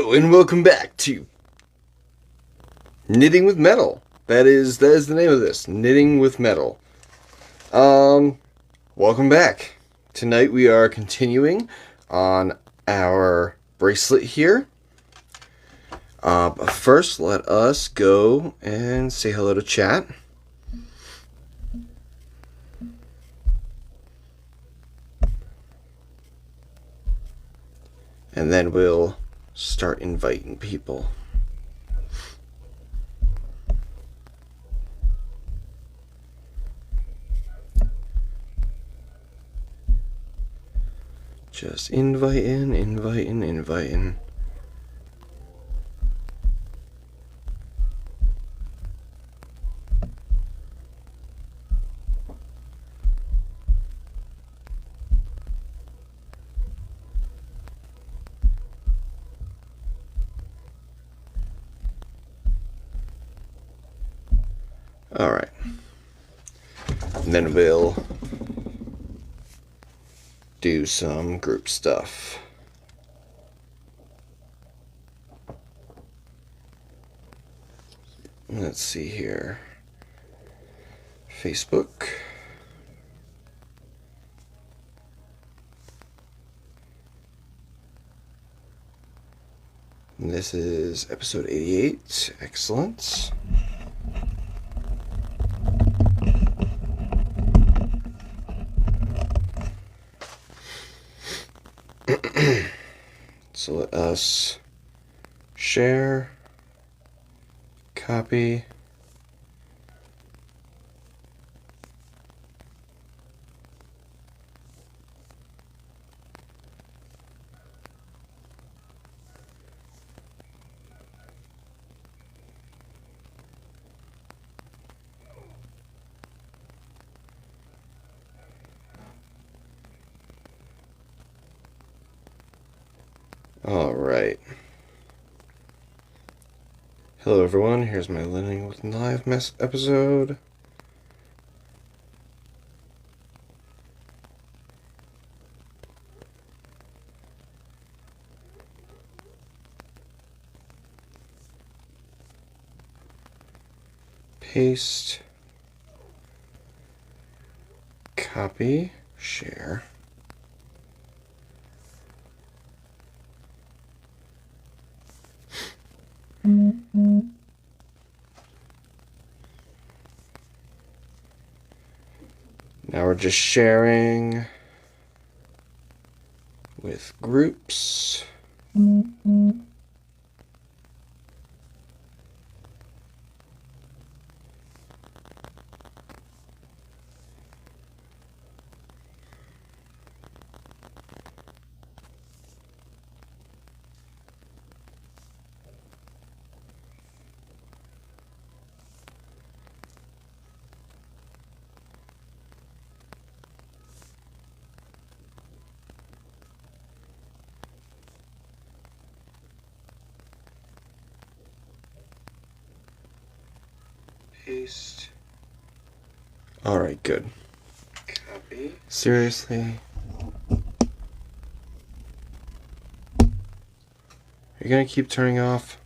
Hello and welcome back to Knitting with Metal. That is the name of this, Knitting with Metal. Welcome back. Tonight we are continuing on our bracelet here. But first, let us go and say hello to chat. And then we'll start inviting people. Just inviting. Alright. And then we'll do some group stuff. Let's see here. Facebook. And this is episode 88. Excellent. So let us share, copy, all right. Hello everyone, here's my Living with Live episode. Paste, copy, share. Now we're just sharing with groups. Paste. All right, good. Copy. Seriously? You're gonna keep turning off?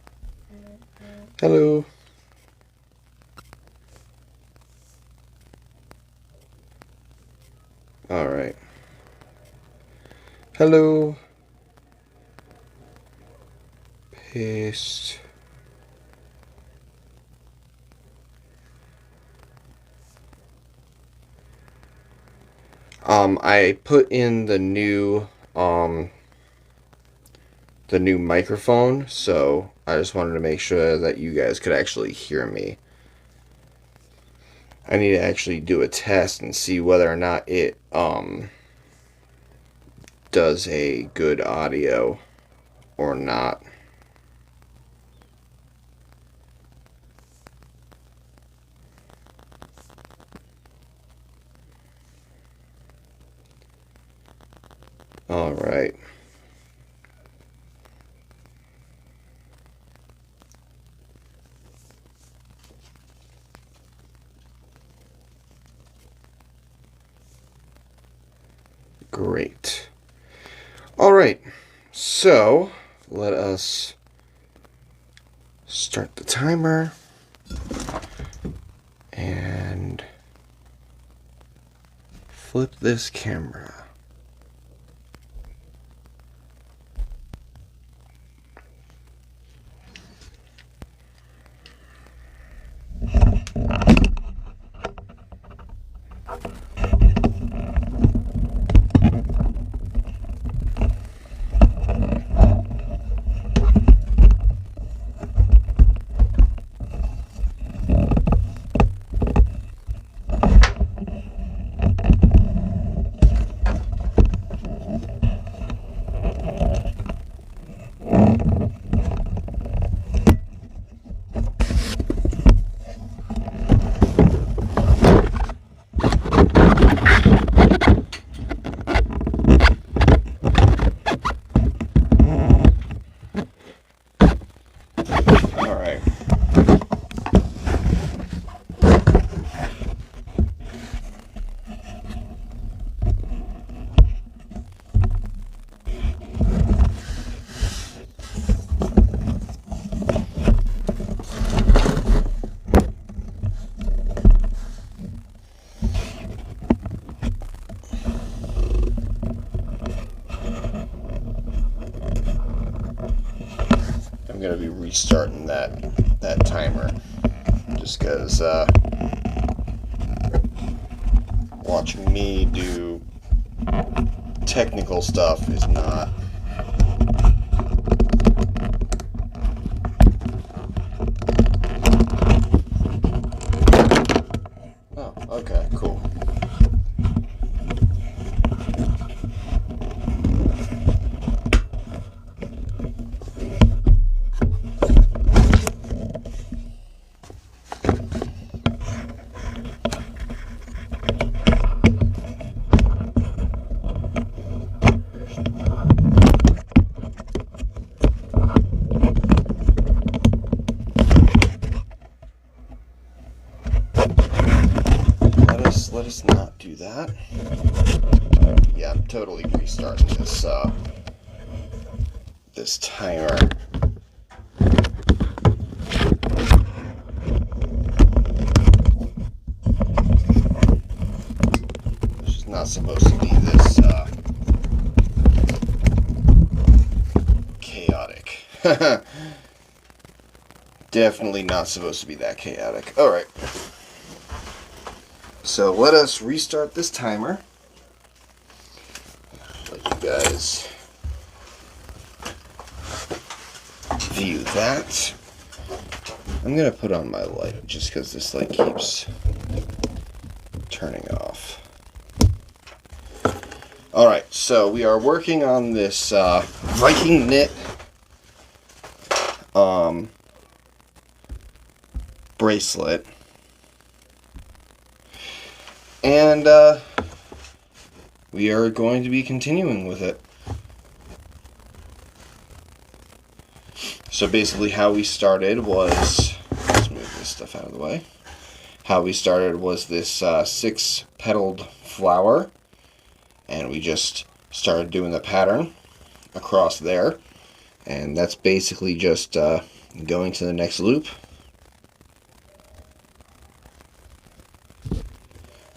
Hello. All right. Hello. Paste. I put in the new microphone, so I just wanted to make sure that you guys could actually hear me. I need to actually do a test and see whether or not it does a good audio or not. All right. Great. All right. So, let us Start the timer and flip this camera. I'm going to be restarting that timer just because watching me do technical stuff is not okay, cool. Let us not do that. Yeah, I'm totally restarting this timer. It's just not supposed to be this chaotic. Definitely not supposed to be that chaotic. Alright. So let us restart this timer. Let you guys view that. I'm going to put on my light just because this light keeps turning off. Alright, so we are working on this Viking knit bracelet. And we are going to be continuing with it. So basically how we started was, let's move this stuff out of the way. How we started was this 6-petaled flower, and we just started doing the pattern across there, and that's basically just going to the next loop,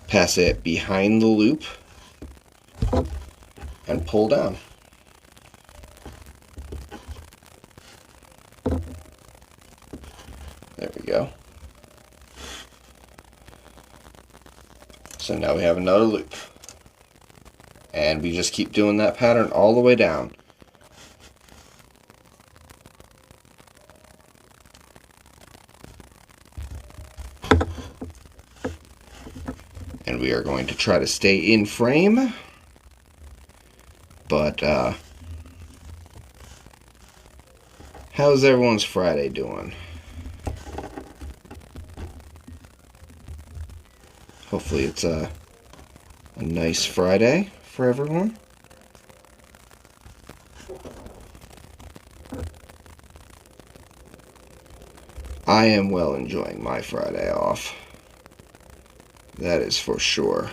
pass it behind the loop, and pull down. There we go. So now we have another loop. And we just keep doing that pattern all the way down. And we are going to try to stay in frame. But, how's everyone's Friday doing? Hopefully it's a nice Friday for everyone. I am well enjoying my Friday off. That is for sure.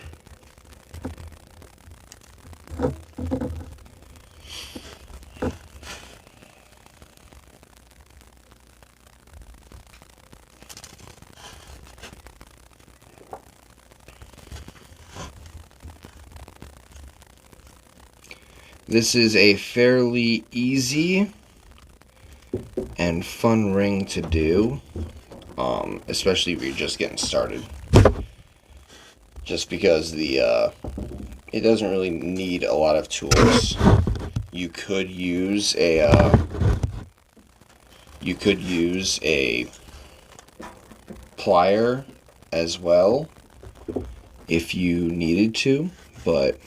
This is a fairly easy and fun ring to do, especially if you're just getting started. Just because it doesn't really need a lot of tools. You could use a plier as well if you needed to, but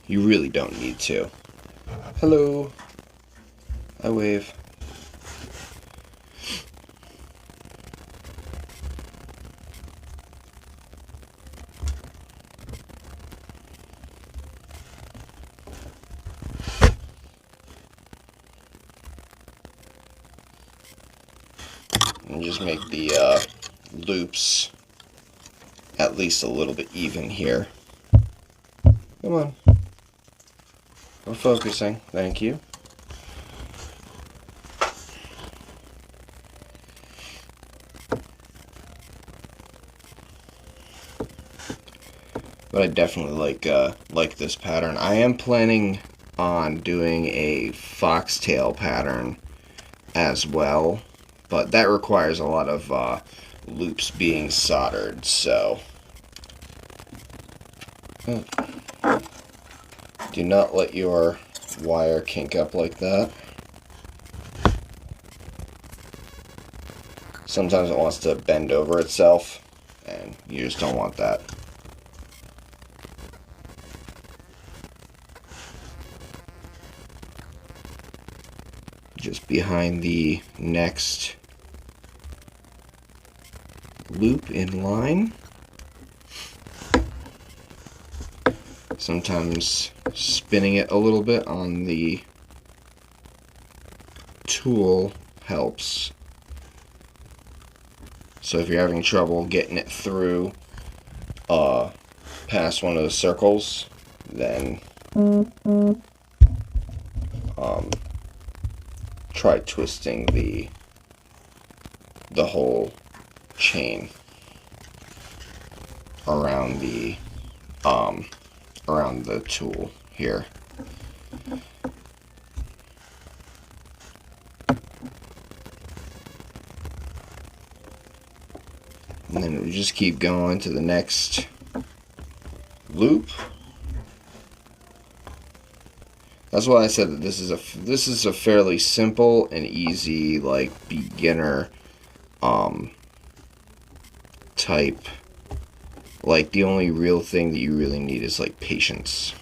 you really don't need to. Hello. I wave. And just make the loops at least a little bit even here. Come on. We're focusing. Thank you. But I definitely like this pattern. I am planning on doing a foxtail pattern as well, but that requires a lot of loops being soldered, so do not let your wire kink up like that. Sometimes it wants to bend over itself, and you just don't want that. Just behind the next loop in line. Sometimes spinning it a little bit on the tool helps. So if you're having trouble getting it through past one of the circles, then try twisting the whole chain around the tool here. And then we just keep going to the next loop. That's why I said that this is a fairly simple and easy, like, beginner type. Like, the only real thing that you really need is, like, patience.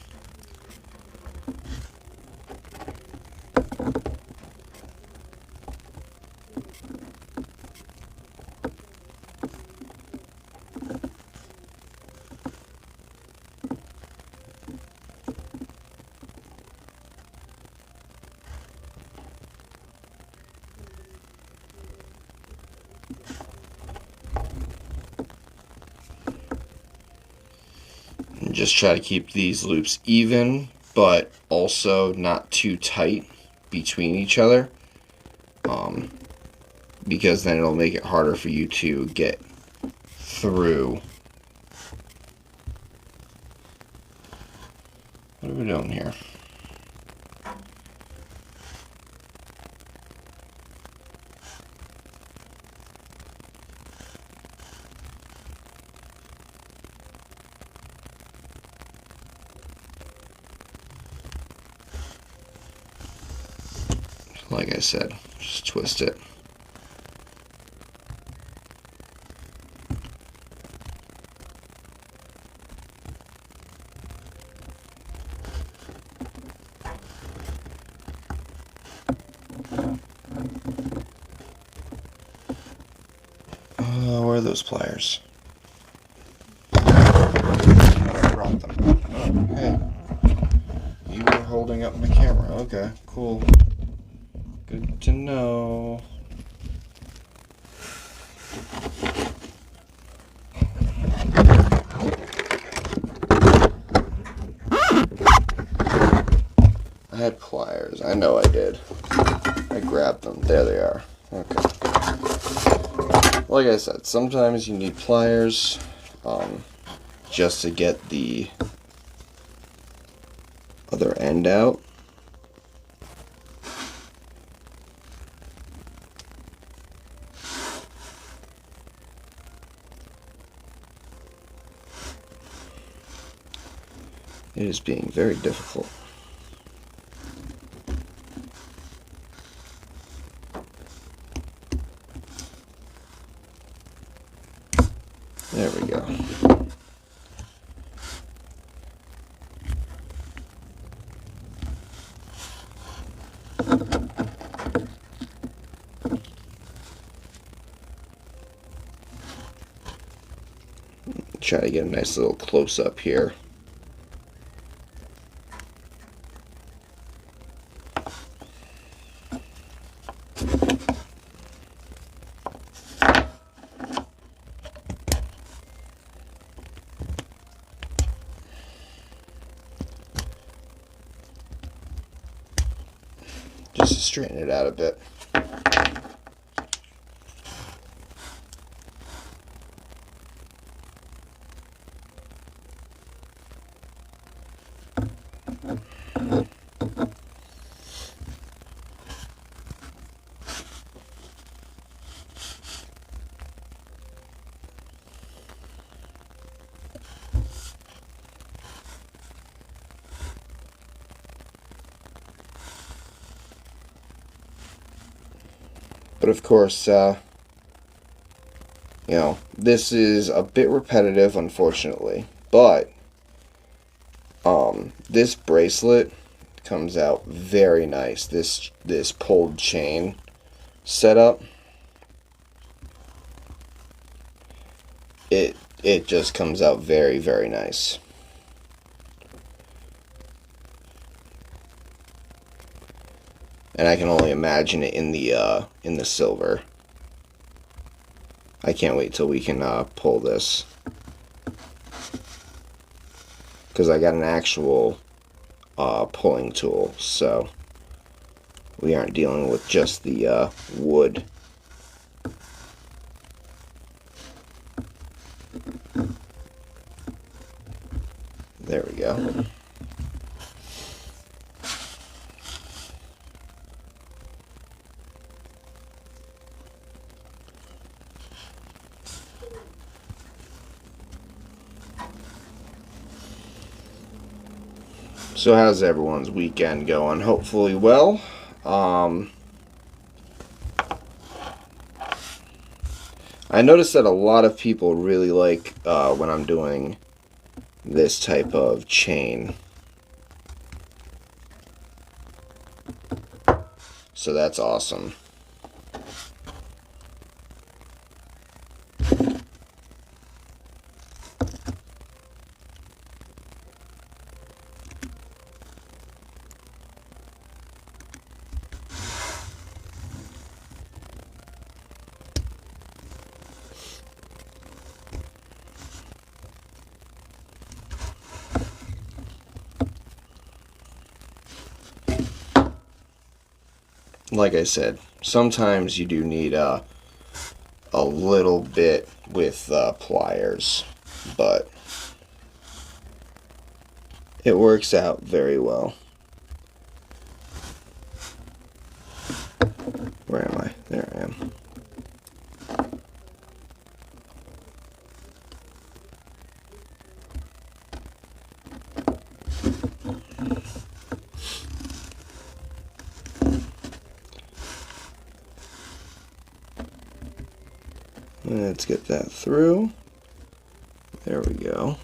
And just try to keep these loops even, but also not too tight between each other, because then it'll make it harder for you to get through. What are we doing here? Like I said, just twist it. Where are those pliers? I brought them. Oh, hey. You were holding up my camera. Okay, cool. Good to know. I had pliers. I know I did. I grabbed them. There they are. Okay. Like I said, sometimes you need pliers just to get the other end out. It is being very difficult. There we go. Try to get a nice little close-up here. Just to straighten it out a bit. But of course, you know, this is a bit repetitive, unfortunately. But this bracelet comes out very nice. This pulled chain setup, it just comes out very, very nice. And I can only imagine it in the silver. I can't wait till we can pull this, because I got an actual pulling tool, so we aren't dealing with just the wood. There we go. So how's everyone's weekend going? Hopefully well. I noticed that a lot of people really like when I'm doing this type of chain. So that's awesome. Like I said, sometimes you do need a little bit with pliers, but it works out very well. Where am I? There I am. Let's get that through. There we go.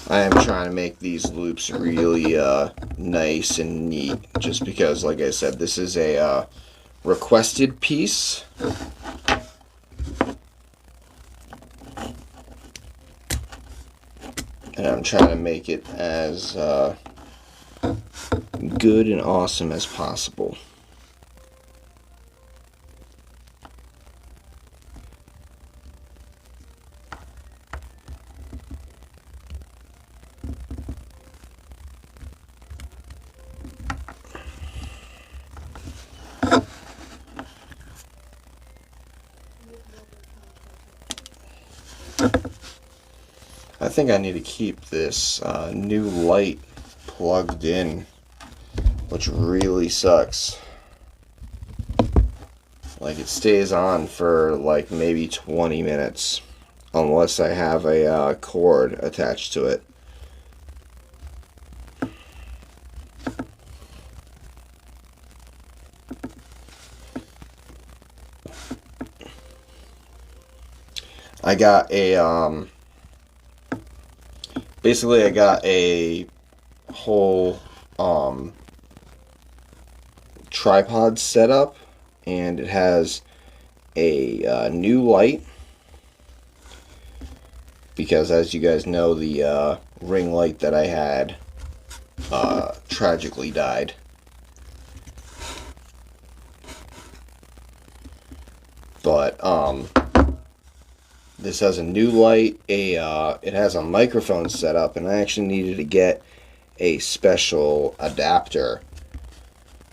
I am trying to make these loops really nice and neat, just because, like I said, this is a requested piece. And I'm trying to make it as good and awesome as possible. I think I need to keep this new light plugged in, which really sucks. Like, it stays on for like maybe 20 minutes unless I have a cord attached to it. I got a basically I got a whole tripod set up, and it has a new light, because as you guys know, the ring light that I had tragically died. But this has a new light, it has a microphone set up, and I actually needed to get a special adapter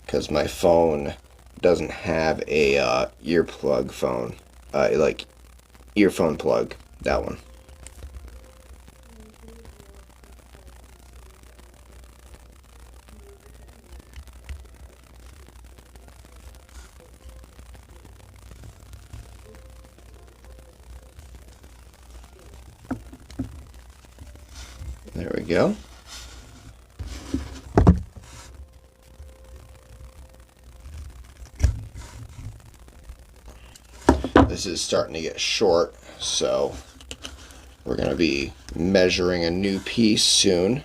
because my phone doesn't have a earplug phone, like earphone plug, that one. There we go. This is starting to get short, so we're going to be measuring a new piece soon.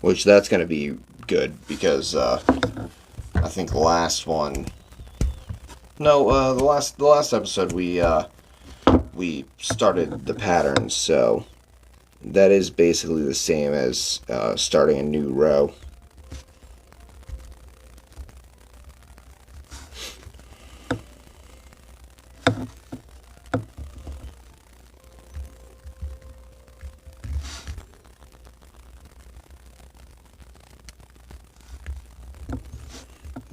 Which that's going to be good, because I think the last one, no, the last episode we started the pattern, so that is basically the same as starting a new row.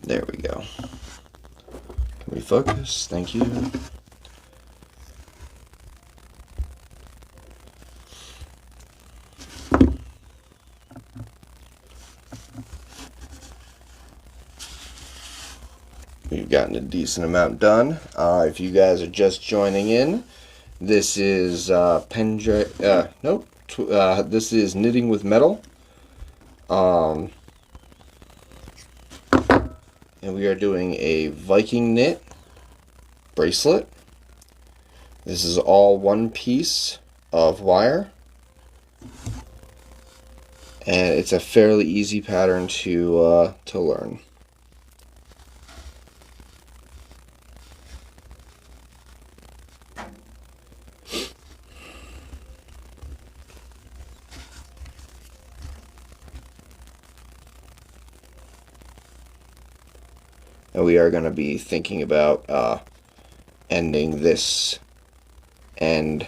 There we go. Can we focus? Thank you. We've gotten a decent amount done. If you guys are just joining in, this is this is Knitting with Metal. And we are doing a Viking knit bracelet. This is all one piece of wire, and it's a fairly easy pattern to learn. And we are going to be thinking about ending this end.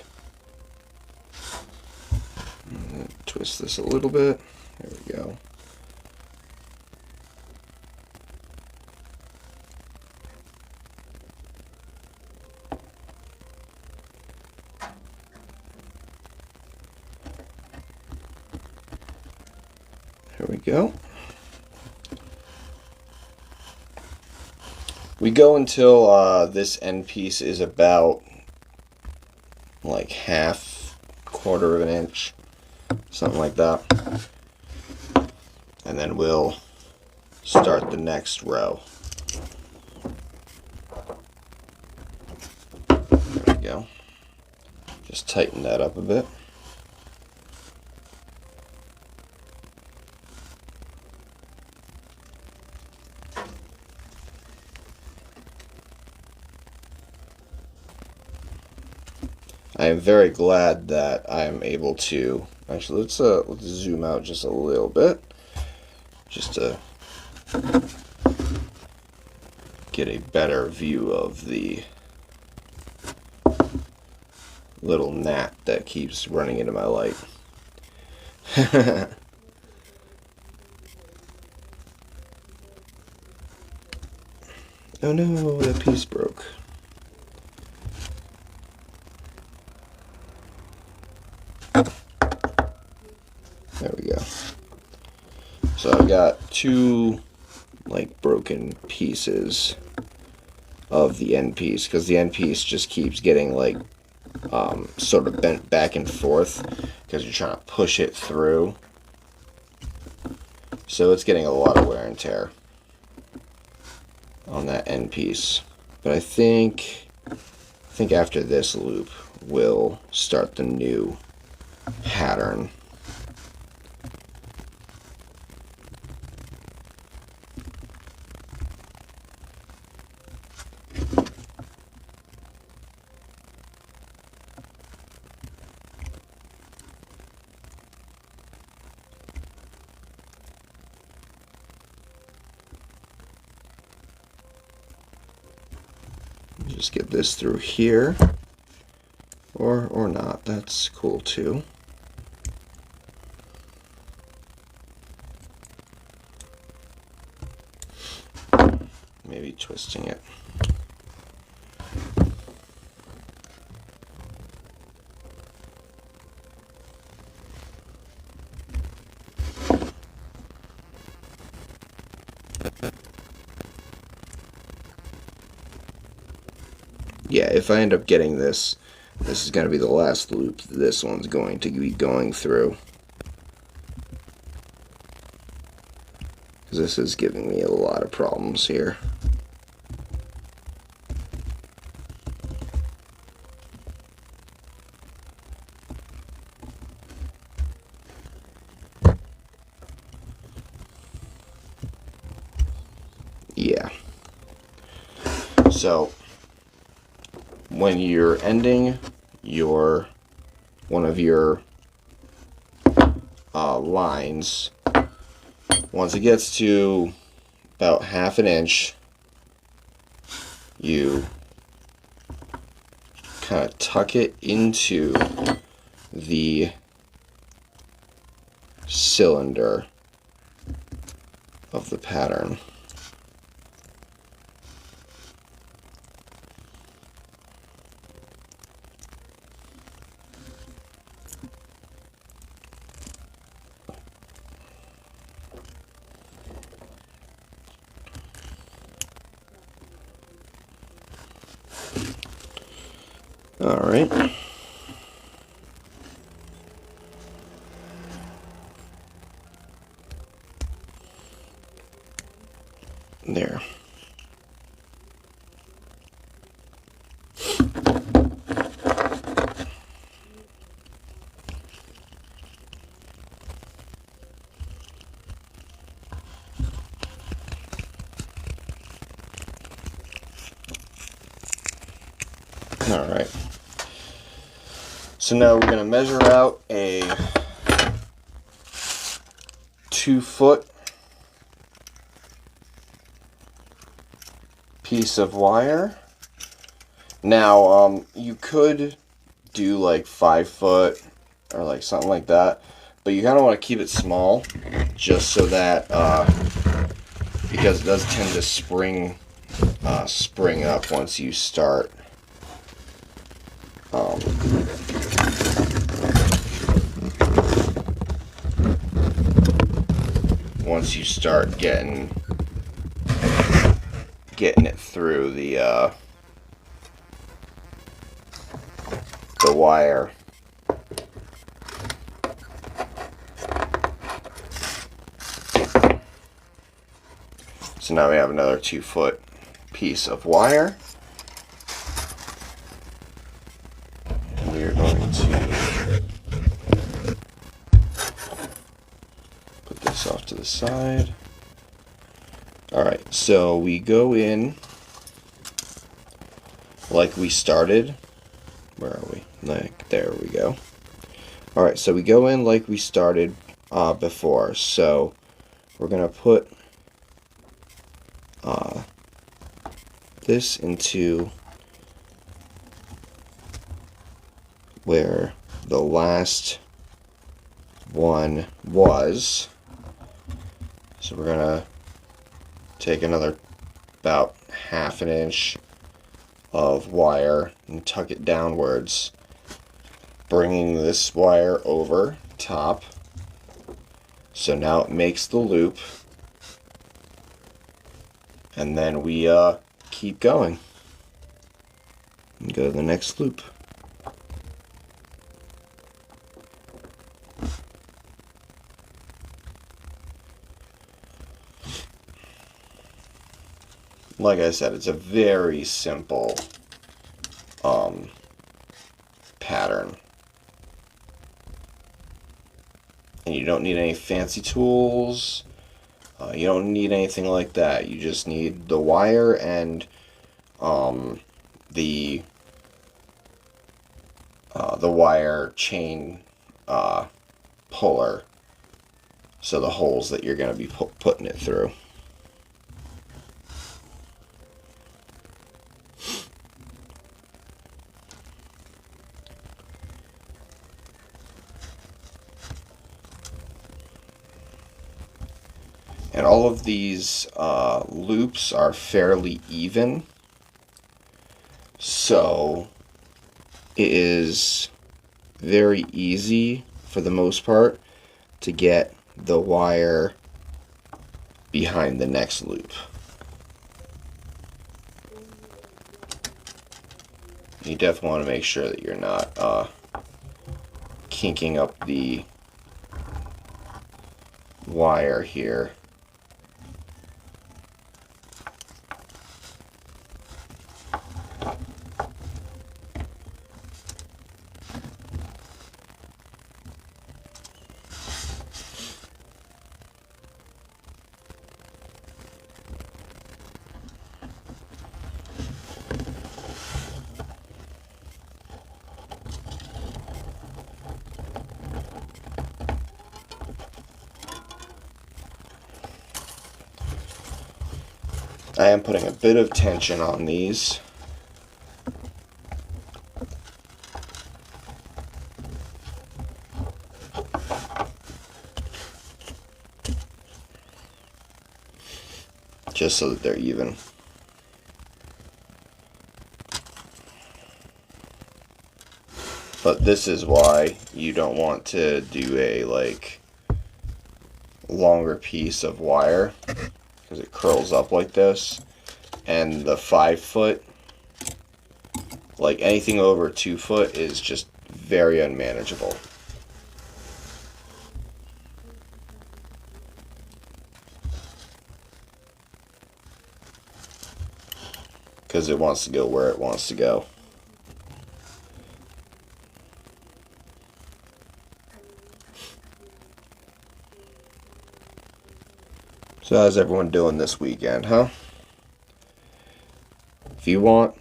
Twist this a little bit. There we go. There we go. We go until this end piece is about like quarter of an inch, something like that. And then we'll start the next row. There we go. Just tighten that up a bit. I am very glad that I am able to, actually let's zoom out just a little bit, just to get a better view of the little gnat that keeps running into my light. Oh no, that piece broke. There we go. So I've got two like broken pieces of the end piece, because the end piece just keeps getting like sort of bent back and forth because you're trying to push it through. So it's getting a lot of wear and tear on that end piece. But I think after this loop we'll start the new pattern. Just get this through here, or not. That's cool too. Maybe twisting it. Yeah, if I end up getting this, this is going to be the last loop this one's going to be going through. Because this is giving me a lot of problems here. Yeah. So when you're ending one of your lines, once it gets to about 1/2 inch, you kind of tuck it into the cylinder of the pattern. All right. There. All right. So now we're going to measure out a 2-foot piece of wire. Now, you could do like 5 foot or like something like that, but you kind of want to keep it small, just so that because it does tend to spring up once you start getting it through the wire. So now we have another 2-foot piece of wire. And we are going to put this off to the side. Alright, so we go in like we started. Where are we? Like, there we go. Alright, so we go in like we started before. So we're going to put this into where the last one was. So we're going to take another about 1/2 inch of wire and tuck it downwards, bringing this wire over top. So now it makes the loop, and then we keep going and go to the next loop. Like I said, it's a very simple pattern. And you don't need any fancy tools. You don't need anything like that. You just need the wire and the wire chain puller. So the holes that you're going to be putting it through. And all of these loops are fairly even, so it is very easy, for the most part, to get the wire behind the next loop. You definitely want to make sure that you're not kinking up the wire here. I am putting a bit of tension on these. Just so that they're even. But this is why you don't want to do a longer piece of wire, because it curls up like this, and the 5 foot, like anything over 2 foot, is just very unmanageable. Because it wants to go where it wants to go. So how's everyone doing this weekend, huh? If you want,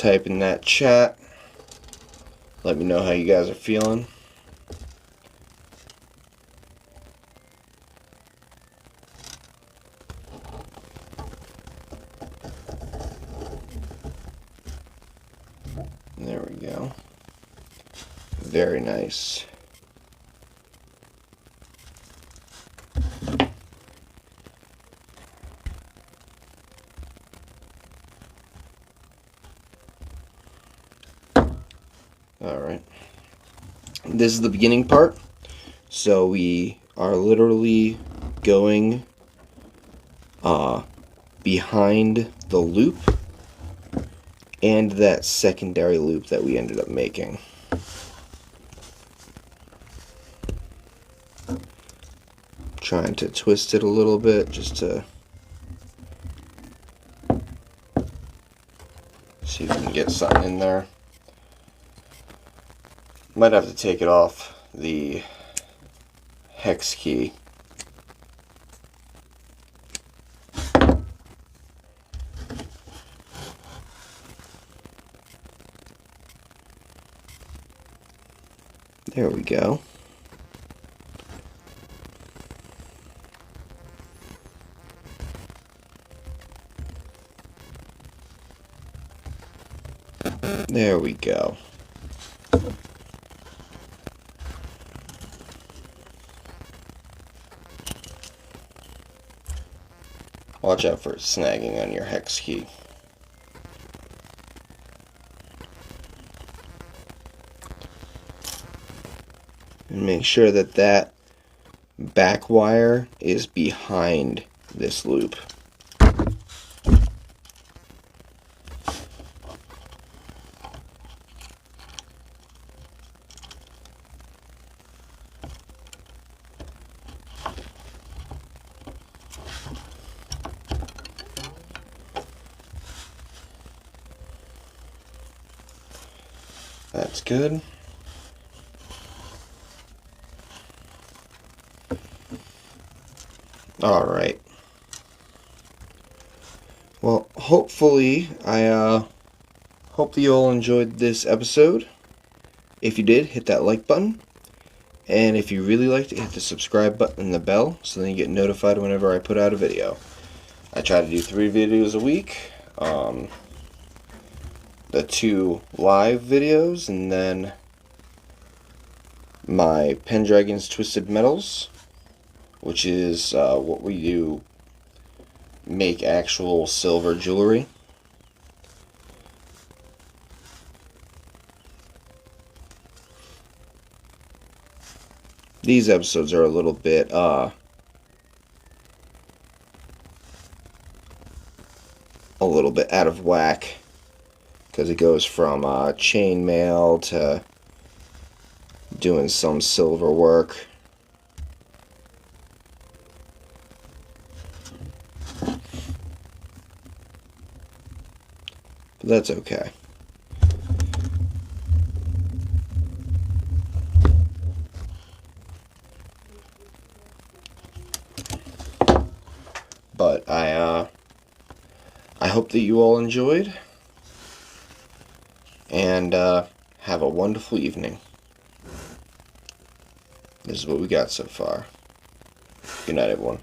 type in that chat. Let me know how you guys are feeling. There we go. Very nice. Alright. This is the beginning part. So we are literally going behind the loop and that secondary loop that we ended up making. Trying to twist it a little bit just to see if we can get something in there. Might have to take it off the hex key. There we go. There we go. Watch out for it snagging on your hex key. And make sure that that back wire is behind this loop. That's good. Alright. Well, hopefully, I hope that you all enjoyed this episode. If you did, hit that like button. And if you really liked it, hit the subscribe button and the bell so then you get notified whenever I put out a video. I try to do 3 videos a week. The 2 live videos, and then my Pendragon's Twisted Metals, which is what we do, make actual silver jewelry. These episodes are a little bit out of whack, because it goes from chainmail to doing some silver work. But that's okay. But I hope that you all enjoyed, and have a wonderful evening. This is what we got so far. Good night, everyone.